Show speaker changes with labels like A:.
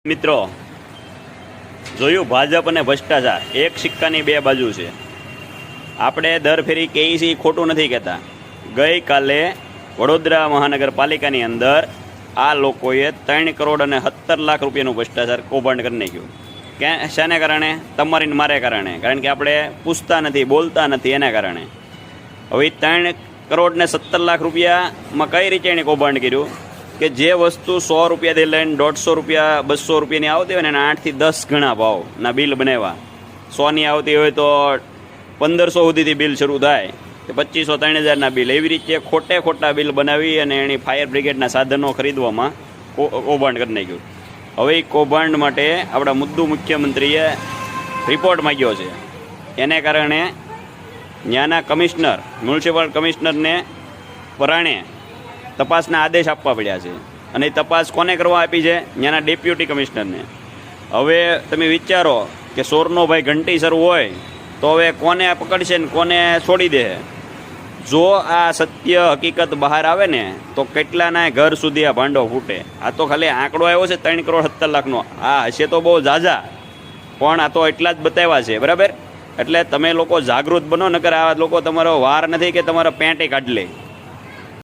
A: મિત્રો, જોયું ભાજપ અને ભ્રષ્ટાચાર એક સિક્કાની બે બાજુ છે. આપણે દર ફેરી કહીએ છીએ ખોટું નથી કહેતા. ગઈકાલે વડોદરા મહાનગરપાલિકાની અંદર આ લોકોએ 3 કરોડ અને 17 લાખ રૂપિયાનું ભ્રષ્ટાચાર કૌભાંડ કરી નાખ્યું. શાને કારણે? તમારી મારે કારણે. કારણ કે આપણે પૂછતા નથી, બોલતા નથી, એના કારણે. હવે 3 કરોડ ને 17 લાખ રૂપિયામાં કઈ રીતે એણે કૌભાંડ કર્યું કે જે વસ્તુ 100 રૂપિયાથી લઈને 150 રૂપિયા 200 રૂપિયાની આવતી હોય ને એના 8 થી 10 ગણા ભાવના બિલ બનાવ્યા. 100ની આવતી હોય તો 1500 સુધીથી બિલ શરૂ થાય, 2500 3000ના બિલ. એવી રીતે ખોટા બિલ બનાવી અને એની ફાયર બ્રિગેડના સાધનો ખરીદવામાં કૌભાંડ કરી નાખ્યું. હવે એ કૌભાંડ માટે આપણા મુખ્યમંત્રીએ રિપોર્ટ માગ્યો છે. એને કારણે ત્યાંના કમિશનર, મ્યુનિસિપલ કમિશનરને પરાણે તપાસના આદેશ આપવા પડ્યા છે. અને એ તપાસ કોને કરવા આપી છે? ત્યાંના ડેપ્યુટી કમિશનરને. હવે તમે વિચારો કે સોરનો ભાઈ ઘંટી સર હોય તો હવે કોને પકડશે ને કોને છોડી દે? જો આ સત્ય હકીકત બહાર આવે ને તો કેટલાના ઘર સુધી આ ભાંડો ફૂટે. આ તો ખાલી આંકડો આવ્યો છે 3 કરોડ 17 લાખનો. આ હશે તો બહુ ઝાઝા, પણ આ તો એટલા જ બતાવ્યા છે. બરાબર? એટલે તમે લોકો જાગૃત બનો, નકર આ લોકો તમારો વાર નથી કે તમારા પેન્ટે કાઢી લે.